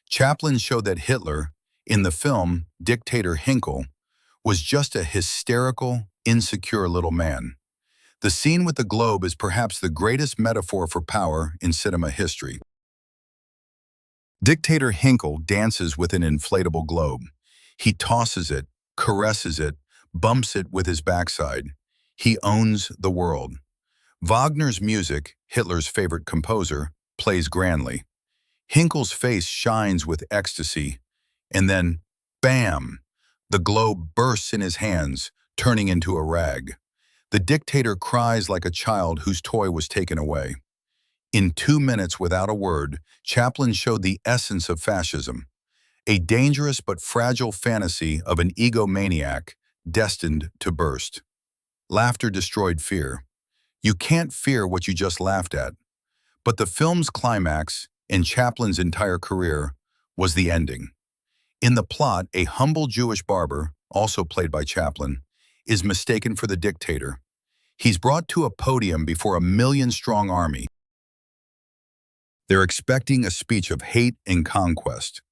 Chaplin showed that Hitler, in the film Dictator Hinkle, was just a hysterical, insecure little man. The scene with the globe is perhaps the greatest metaphor for power in cinema history. Dictator Hinkle dances with an inflatable globe. He tosses it, caresses it, bumps it with his backside. He owns the world. Wagner's music, Hitler's favorite composer, plays grandly. Hinkle's face shines with ecstasy, and then, bam! The globe bursts in his hands, turning into a rag. The dictator cries like a child whose toy was taken away. In 2 minutes, without a word, Chaplin showed the essence of fascism, a dangerous but fragile fantasy of an egomaniac destined to burst. Laughter destroyed fear. You can't fear what you just laughed at. But the film's climax, and Chaplin's entire career, was the ending. In the plot, a humble Jewish barber, also played by Chaplin, is mistaken for the dictator. He's brought to a podium before a million-strong army. They're expecting a speech of hate and conquest.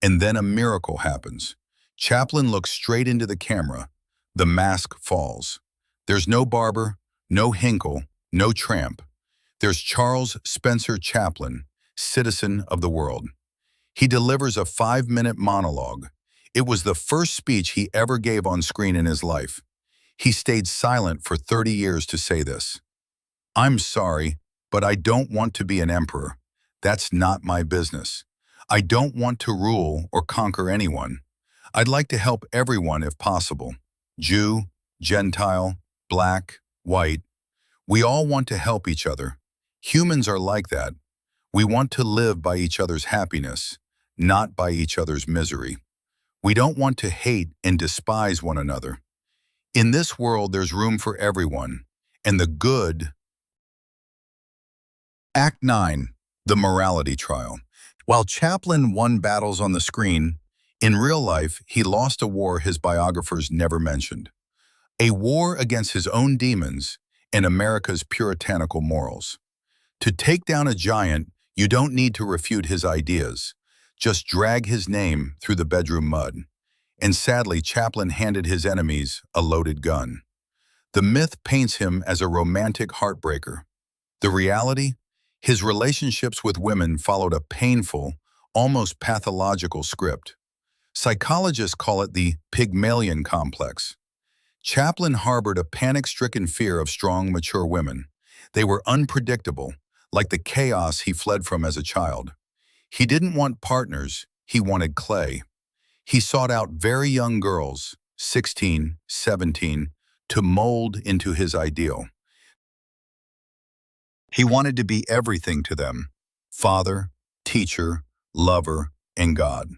And then a miracle happens. Chaplin looks straight into the camera. The mask falls. There's no barber, no Hinkle, no tramp. There's Charles Spencer Chaplin, citizen of the world. He delivers a 5-minute monologue. It was the first speech he ever gave on screen in his life. He stayed silent for 30 years to say this. "I'm sorry, but I don't want to be an emperor. That's not my business. I don't want to rule or conquer anyone. I'd like to help everyone if possible. Jew, Gentile, black, white. We all want to help each other. Humans are like that. We want to live by each other's happiness, not by each other's misery. We don't want to hate and despise one another. In this world, there's room for everyone, and the good." Act 9. The Morality Trial. While Chaplin won battles on the screen, in real life, he lost a war his biographers never mentioned. A war against his own demons and America's puritanical morals. To take down a giant, you don't need to refute his ideas. Just drag his name through the bedroom mud. And sadly, Chaplin handed his enemies a loaded gun. The myth paints him as a romantic heartbreaker. The reality? His relationships with women followed a painful, almost pathological script. Psychologists call it the Pygmalion complex. Chaplin harbored a panic-stricken fear of strong, mature women. They were unpredictable, like the chaos he fled from as a child. He didn't want partners, he wanted clay. He sought out very young girls, 16, 17, to mold into his ideal. He wanted to be everything to them: father, teacher, lover, and God.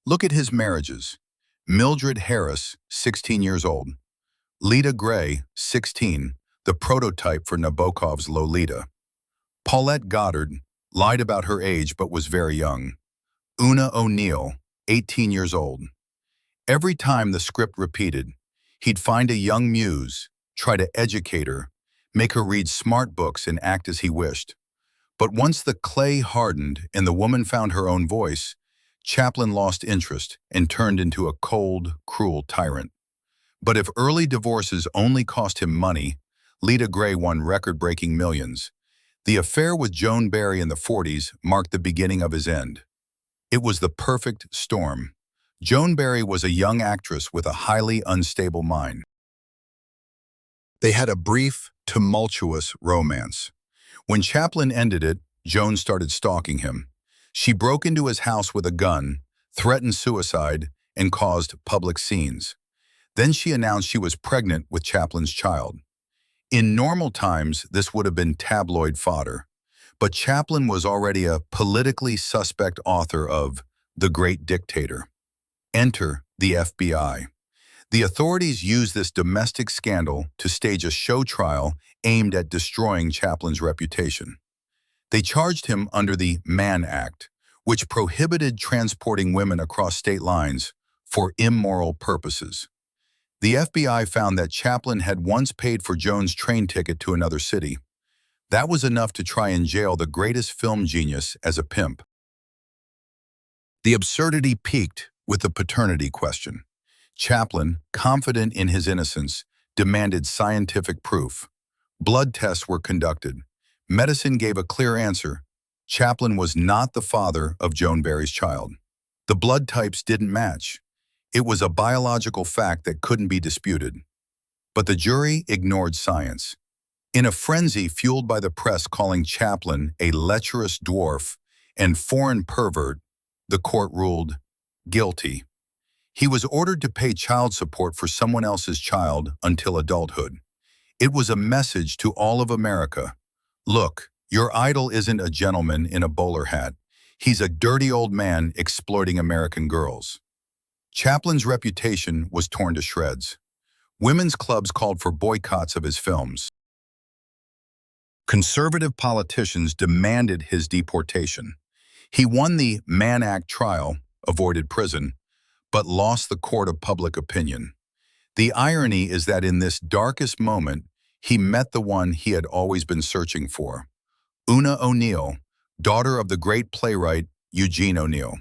Look at his marriages. Mildred Harris, 16 years old. Lita Gray, 16, the prototype for Nabokov's Lolita. Paulette Goddard lied about her age but was very young. Una O'Neill, 18 years old. Every time the script repeated, he'd find a young muse, try to educate her, make her read smart books and act as he wished. But once the clay hardened and the woman found her own voice, Chaplin lost interest and turned into a cold, cruel tyrant. But if early divorces only cost him money, Lita Gray won record-breaking millions. The affair with Joan Barry in the 40s marked the beginning of his end. It was the perfect storm. Joan Barry was a young actress with a highly unstable mind. They had a brief, tumultuous romance. When Chaplin ended it, Joan started stalking him. She broke into his house with a gun, threatened suicide, and caused public scenes. Then she announced she was pregnant with Chaplin's child. In normal times, this would have been tabloid fodder. But Chaplin was already a politically suspect author of The Great Dictator. Enter the FBI. The authorities used this domestic scandal to stage a show trial aimed at destroying Chaplin's reputation. They charged him under the Mann Act, which prohibited transporting women across state lines for immoral purposes. The FBI found that Chaplin had once paid for Joan's train ticket to another city. That was enough to try and jail the greatest film genius as a pimp. The absurdity peaked with the paternity question. Chaplin, confident in his innocence, demanded scientific proof. Blood tests were conducted. Medicine gave a clear answer. Chaplin was not the father of Joan Barry's child. The blood types didn't match. It was a biological fact that couldn't be disputed. But the jury ignored science. In a frenzy fueled by the press calling Chaplin a lecherous dwarf and foreign pervert, the court ruled guilty. He was ordered to pay child support for someone else's child until adulthood. It was a message to all of America. Look, your idol isn't a gentleman in a bowler hat. He's a dirty old man exploiting American girls. Chaplin's reputation was torn to shreds. Women's clubs called for boycotts of his films. Conservative politicians demanded his deportation. He won the Mann Act trial, avoided prison, but lost the court of public opinion. The irony is that in this darkest moment, he met the one he had always been searching for. Una O'Neill, daughter of the great playwright Eugene O'Neill.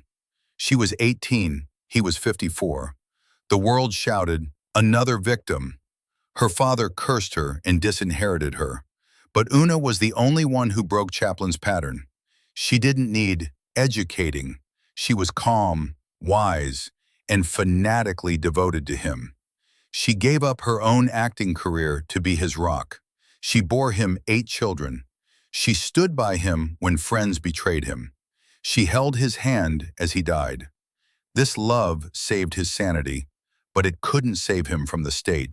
She was 18, he was 54. The world shouted, "Another victim." Her father cursed her and disinherited her. But Una was the only one who broke Chaplin's pattern. She didn't need educating. She was calm, wise, and fanatically devoted to him. She gave up her own acting career to be his rock. She bore him 8 children. She stood by him when friends betrayed him. She held his hand as he died. This love saved his sanity, but it couldn't save him from the state.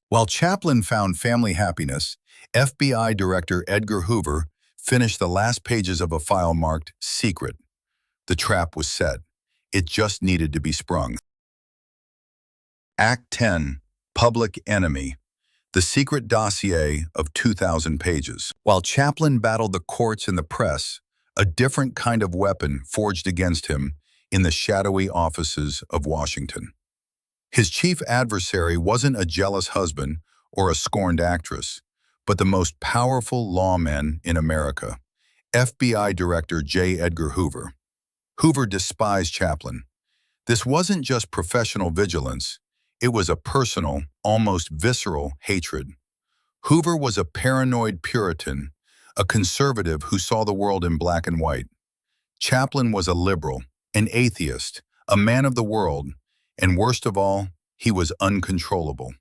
While Chaplin found family happiness, FBI Director Edgar Hoover finished the last pages of a file marked "Secret." The trap was set. It just needed to be sprung. Act 10, Public Enemy. The secret dossier of 2,000 pages. While Chaplin battled the courts and the press, a different kind of weapon forged against him in the shadowy offices of Washington. His chief adversary wasn't a jealous husband or a scorned actress, but the most powerful lawman in America, FBI Director J. Edgar Hoover. Hoover despised Chaplin. This wasn't just professional vigilance, it was a personal, almost visceral hatred. Hoover was a paranoid Puritan, a conservative who saw the world in black and white. Chaplin was a liberal, an atheist, a man of the world, and worst of all, he was uncontrollable.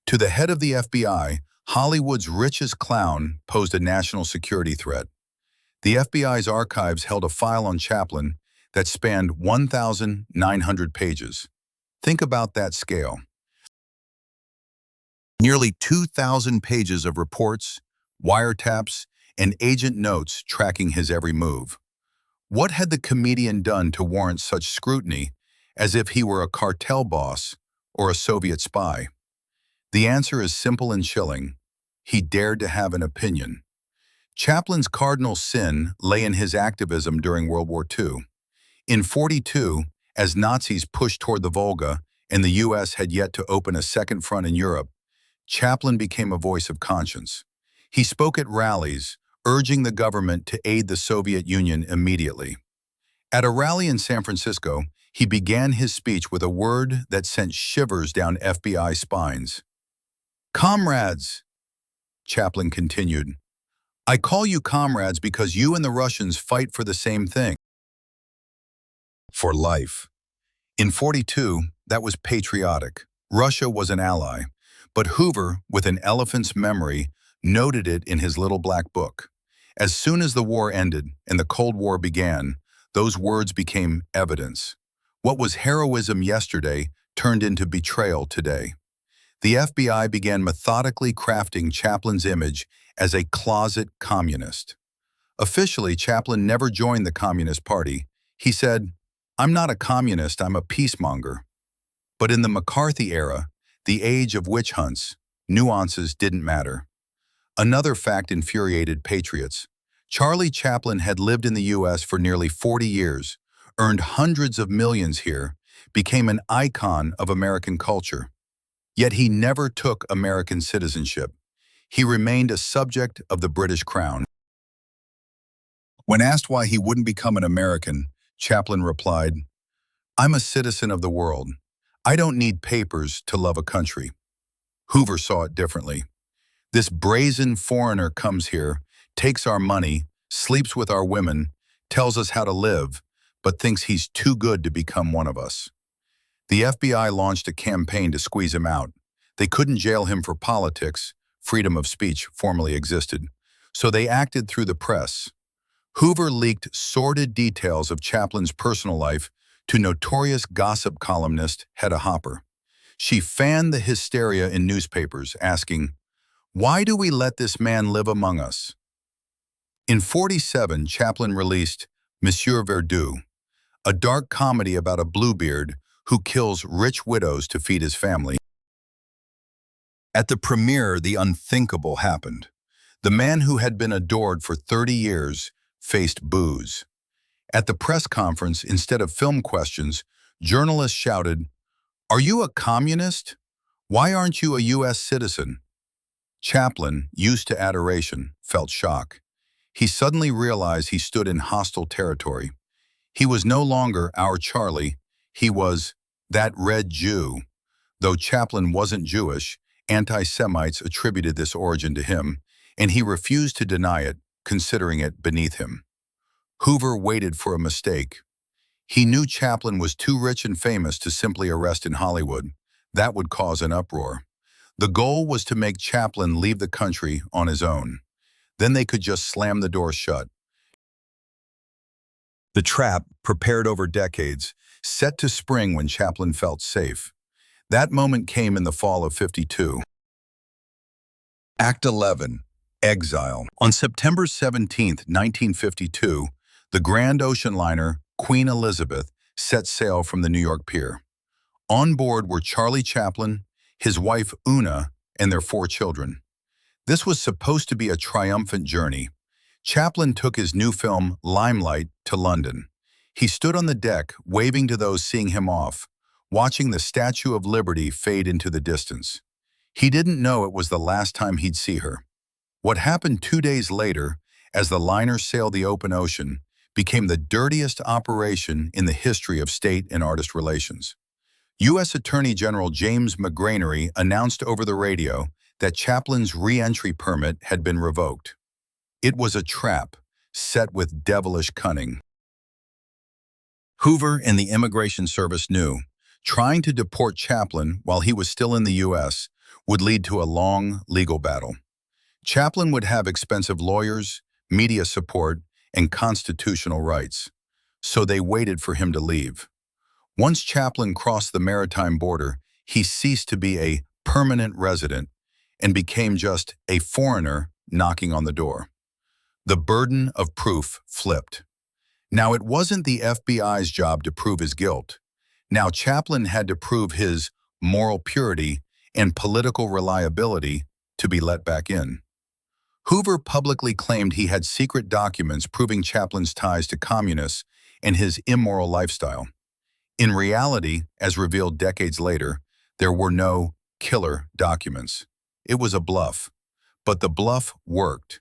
To the head of the FBI, Hollywood's richest clown posed a national security threat. The FBI's archives held a file on Chaplin that spanned 1,900 pages. Think about that scale. Nearly 2,000 pages of reports, wiretaps, and agent notes tracking his every move. What had the comedian done to warrant such scrutiny, as if he were a cartel boss or a Soviet spy? The answer is simple and chilling. He dared to have an opinion. Chaplin's cardinal sin lay in his activism during World War II. In 1942, as Nazis pushed toward the Volga and the U.S. had yet to open a second front in Europe, Chaplin became a voice of conscience. He spoke at rallies, urging the government to aid the Soviet Union immediately. At a rally in San Francisco, he began his speech with a word that sent shivers down FBI spines. "Comrades," Chaplin continued, "I call you comrades because you and the Russians fight for the same thing. For life." In 1942, that was patriotic. Russia was an ally. But Hoover, with an elephant's memory, noted it in his little black book. As soon as the war ended and the Cold War began, those words became evidence. What was heroism yesterday turned into betrayal today. The FBI began methodically crafting Chaplin's image as a closet communist. Officially, Chaplin never joined the Communist Party. He said, "I'm not a communist, I'm a peacemonger." But in the McCarthy era, the age of witch hunts, nuances didn't matter. Another fact infuriated patriots. Charlie Chaplin had lived in the U.S. for nearly 40 years, earned hundreds of millions here, became an icon of American culture. Yet he never took American citizenship. He remained a subject of the British Crown. When asked why he wouldn't become an American, Chaplin replied, "I'm a citizen of the world. I don't need papers to love a country." Hoover saw it differently. This brazen foreigner comes here, takes our money, sleeps with our women, tells us how to live, but thinks he's too good to become one of us. The FBI launched a campaign to squeeze him out. They couldn't jail him for politics. Freedom of speech formerly existed. So they acted through the press. Hoover leaked sordid details of Chaplin's personal life to notorious gossip columnist Hedda Hopper. She fanned the hysteria in newspapers, asking, "Why do we let this man live among us?" In 1947, Chaplin released Monsieur Verdoux, a dark comedy about a Bluebeard who kills rich widows to feed his family. At the premiere, the unthinkable happened. The man who had been adored for 30 years faced booze. At the press conference, instead of film questions, journalists shouted, "Are you a communist? Why aren't you a U.S. citizen?" Chaplin, used to adoration, felt shock. He suddenly realized he stood in hostile territory. He was no longer our Charlie, he was that red Jew. Though Chaplin wasn't Jewish, anti-Semites attributed this origin to him, and he refused to deny it, considering it beneath him. Hoover waited for a mistake. He knew Chaplin was too rich and famous to simply arrest in Hollywood. That would cause an uproar. The goal was to make Chaplin leave the country on his own. Then they could just slam the door shut. The trap, prepared over decades, set to spring when Chaplin felt safe. That moment came in the fall of '52. Act 11, Exile. On September 17, 1952, the grand ocean liner Queen Elizabeth set sail from the New York pier. On board were Charlie Chaplin, his wife Una, and their 4 children. This was supposed to be a triumphant journey. Chaplin took his new film, Limelight, to London. He stood on the deck, waving to those seeing him off, watching the Statue of Liberty fade into the distance. He didn't know it was the last time he'd see her. What happened 2 days later, as the liner sailed the open ocean, became the dirtiest operation in the history of state and artist relations. U.S. Attorney General James McGranery announced over the radio that Chaplin's re-entry permit had been revoked. It was a trap, set with devilish cunning. Hoover and the Immigration Service knew trying to deport Chaplin while he was still in the U.S. would lead to a long legal battle. Chaplin would have expensive lawyers, media support, and constitutional rights. So they waited for him to leave. Once Chaplin crossed the maritime border, he ceased to be a permanent resident and became just a foreigner knocking on the door. The burden of proof flipped. Now it wasn't the FBI's job to prove his guilt. Now Chaplin had to prove his moral purity and political reliability to be let back in. Hoover publicly claimed he had secret documents proving Chaplin's ties to communists and his immoral lifestyle. In reality, as revealed decades later, there were no killer documents. It was a bluff. But the bluff worked.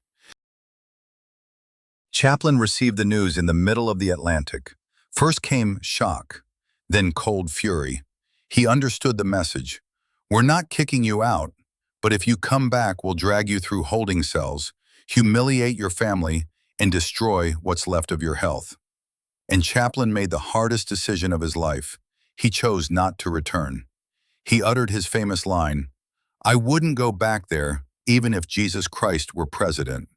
Chaplin received the news in the middle of the Atlantic. First came shock, then cold fury. He understood the message. We're not kicking you out, but if you come back, we'll drag you through holding cells, humiliate your family, and destroy what's left of your health. And Chaplin made the hardest decision of his life. He chose not to return. He uttered his famous line, "I wouldn't go back there, even if Jesus Christ were president."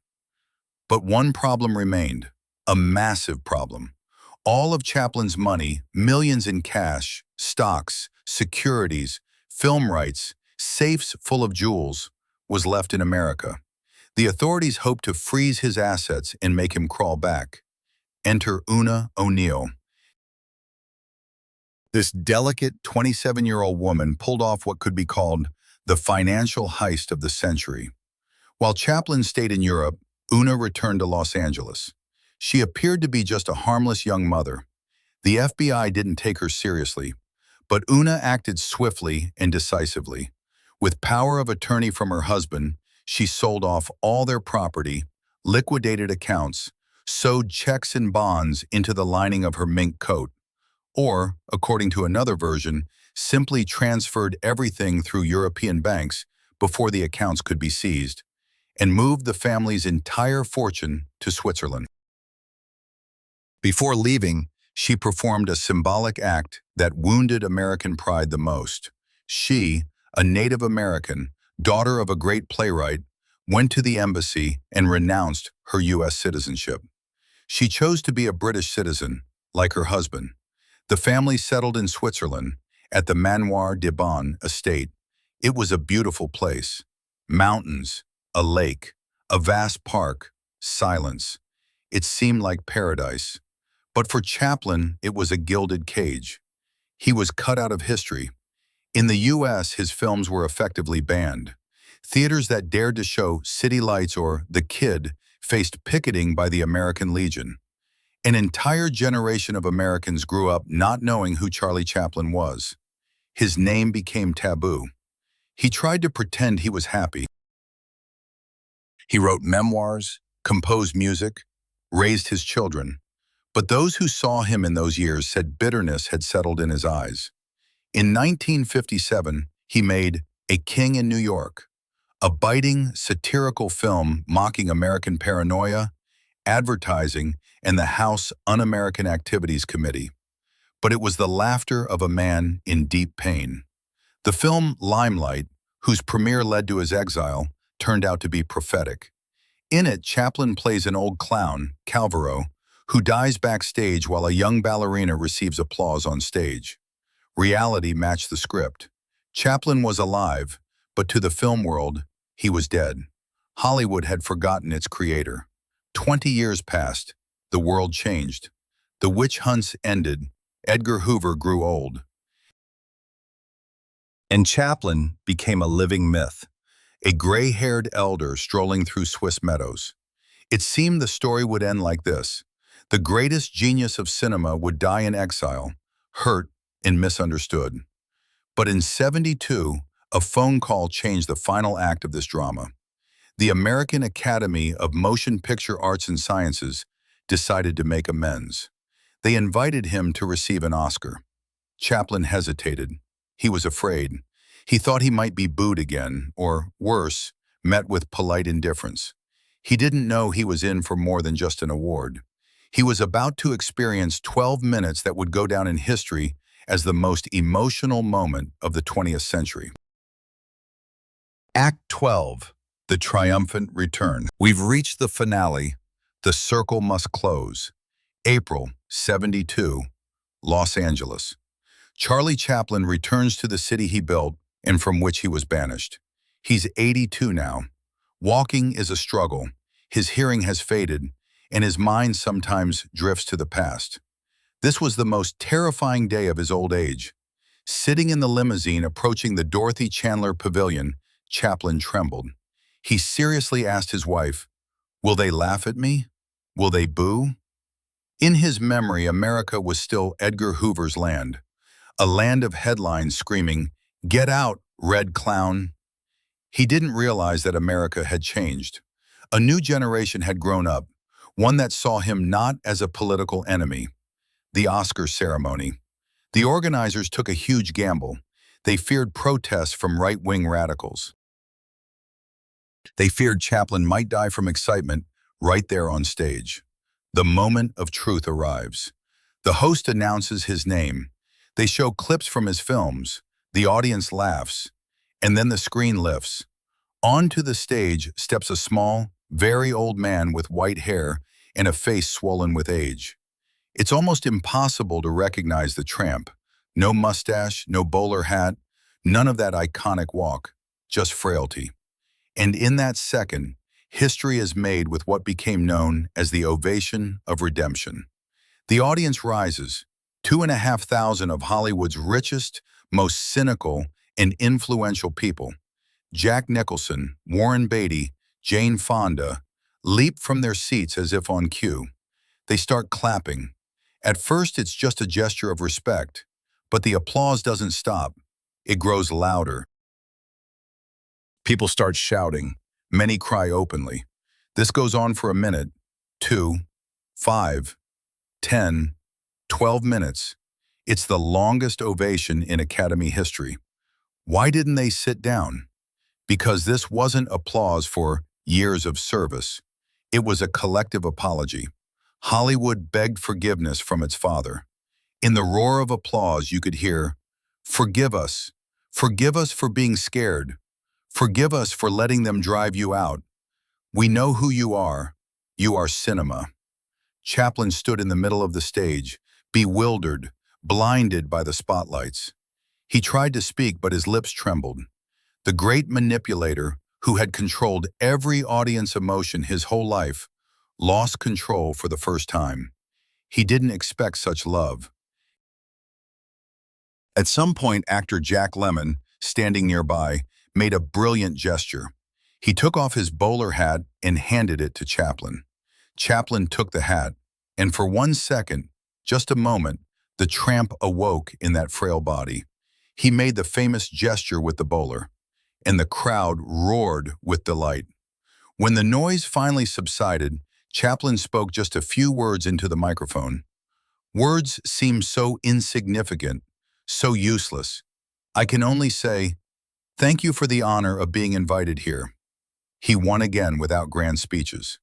But one problem remained, a massive problem. All of Chaplin's money, millions in cash, stocks, securities, film rights, safes full of jewels, was left in America. The authorities hoped to freeze his assets and make him crawl back. Enter Una O'Neill. This delicate 27-year-old woman pulled off what could be called the financial heist of the century. While Chaplin stayed in Europe, Una returned to Los Angeles. She appeared to be just a harmless young mother. The FBI didn't take her seriously, but Una acted swiftly and decisively. With power of attorney from her husband, she sold off all their property, liquidated accounts, sewed checks and bonds into the lining of her mink coat, or, according to another version, simply transferred everything through European banks before the accounts could be seized, and moved the family's entire fortune to Switzerland. Before leaving, she performed a symbolic act that wounded American pride the most. She, a Native American, daughter of a great playwright, went to the embassy and renounced her U.S. citizenship. She chose to be a British citizen, like her husband. The family settled in Switzerland, at the Manoir de Bonn estate. It was a beautiful place. Mountains, a lake, a vast park, silence. It seemed like paradise. But for Chaplin, it was a gilded cage. He was cut out of history. In the U.S., his films were effectively banned. Theaters that dared to show City Lights or The Kid faced picketing by the American Legion. An entire generation of Americans grew up not knowing who Charlie Chaplin was. His name became taboo. He tried to pretend he was happy. He wrote memoirs, composed music, raised his children. But those who saw him in those years said bitterness had settled in his eyes. In 1957, he made A King in New York, a biting, satirical film mocking American paranoia, advertising, and the House Un-American Activities Committee. But it was the laughter of a man in deep pain. The film Limelight, whose premiere led to his exile, turned out to be prophetic. In it, Chaplin plays an old clown, Calvaro, who dies backstage while a young ballerina receives applause on stage. Reality matched the script. Chaplin was alive, but to the film world, he was dead. Hollywood had forgotten its creator. 20 years passed. The world changed. The witch hunts ended. Edgar Hoover grew old. And Chaplin became a living myth, a gray-haired elder strolling through Swiss meadows. It seemed the story would end like this. The greatest genius of cinema would die in exile, hurt and misunderstood. But in '72, a phone call changed the final act of this drama. The American Academy of Motion Picture Arts and Sciences decided to make amends. They invited him to receive an Oscar. Chaplin hesitated. He was afraid. He thought he might be booed again, or worse, met with polite indifference. He didn't know he was in for more than just an award. He was about to experience 12 minutes that would go down in history as the most emotional moment of the 20th century. Act 12, the triumphant return. We've reached the finale. The circle must close. April '72, Los Angeles. Charlie Chaplin returns to the city he built and from which he was banished. He's 82 now. Walking is a struggle. His hearing has faded, and his mind sometimes drifts to the past. This was the most terrifying day of his old age. Sitting in the limousine approaching the Dorothy Chandler Pavilion, Chaplin trembled. He seriously asked his wife, "Will they laugh at me? Will they boo?" In his memory, America was still Edgar Hoover's land, a land of headlines screaming, "Get out, red clown." He didn't realize that America had changed. A new generation had grown up, one that saw him not as a political enemy. The Oscar ceremony. The organizers took a huge gamble. They feared protests from right-wing radicals. They feared Chaplin might die from excitement right there on stage. The moment of truth arrives. The host announces his name. They show clips from his films. The audience laughs. And then the screen lifts. Onto the stage steps a small, very old man with white hair and a face swollen with age. It's almost impossible to recognize the tramp. No mustache, no bowler hat, none of that iconic walk, just frailty. And in that second, history is made with what became known as the ovation of redemption. The audience rises. 2,500 of Hollywood's richest, most cynical, and influential people, Jack Nicholson, Warren Beatty, Jane Fonda, leap from their seats as if on cue. They start clapping. At first, it's just a gesture of respect, but the applause doesn't stop. It grows louder. People start shouting. Many cry openly. This goes on for a minute, 2, 5, 10, 12 minutes. It's the longest ovation in Academy history. Why didn't they sit down? Because this wasn't applause for years of service. It was a collective apology. Hollywood begged forgiveness from its father. In the roar of applause, you could hear, "Forgive us. Forgive us for being scared. Forgive us for letting them drive you out. We know who you are. You are cinema." Chaplin stood in the middle of the stage, bewildered, blinded by the spotlights. He tried to speak, but his lips trembled. The great manipulator, who had controlled every audience emotion his whole life, lost control for the first time. He didn't expect such love. At some point, actor Jack Lemmon, standing nearby, made a brilliant gesture. He took off his bowler hat and handed it to Chaplin. Chaplin took the hat, and for 1 second, just a moment, the tramp awoke in that frail body. He made the famous gesture with the bowler, and the crowd roared with delight. When the noise finally subsided, Chaplin spoke just a few words into the microphone. Words seem so insignificant, so useless. I can only say, "Thank you for the honor of being invited here." He won again without grand speeches.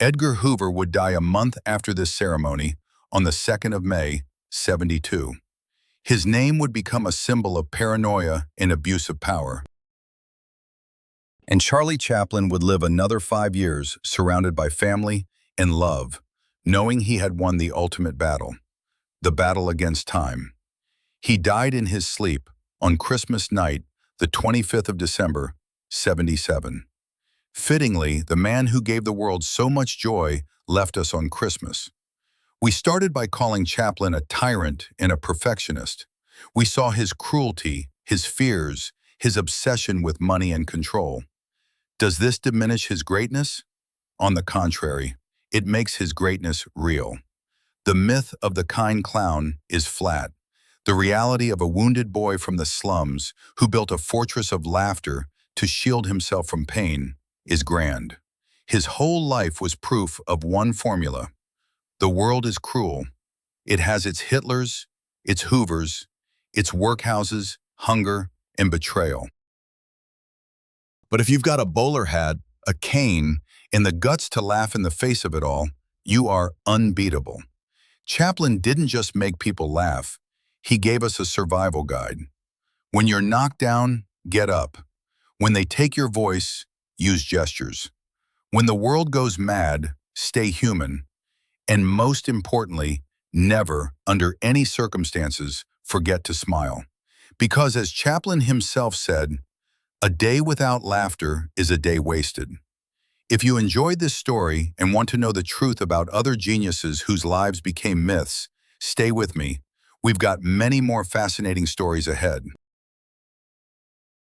Edgar Hoover would die a month after this ceremony, on the 2nd of May, '72. His name would become a symbol of paranoia and abuse of power. And Charlie Chaplin would live another 5 years surrounded by family and love, knowing he had won the ultimate battle, the battle against time. He died in his sleep on Christmas night, the 25th of December, 77. Fittingly, the man who gave the world so much joy left us on Christmas. We started by calling Chaplin a tyrant and a perfectionist. We saw his cruelty, his fears, his obsession with money and control. Does this diminish his greatness? On the contrary, it makes his greatness real. The myth of the kind clown is flat. The reality of a wounded boy from the slums who built a fortress of laughter to shield himself from pain is grand. His whole life was proof of one formula. The world is cruel. It has its Hitlers, its Hoovers, its workhouses, hunger, and betrayal. But if you've got a bowler hat, a cane, and the guts to laugh in the face of it all, you are unbeatable. Chaplin didn't just make people laugh. He gave us a survival guide. When you're knocked down, get up. When they take your voice, use gestures. When the world goes mad, stay human. And most importantly, never, under any circumstances, forget to smile. Because as Chaplin himself said, a day without laughter is a day wasted. If you enjoyed this story and want to know the truth about other geniuses whose lives became myths, stay with me. We've got many more fascinating stories ahead.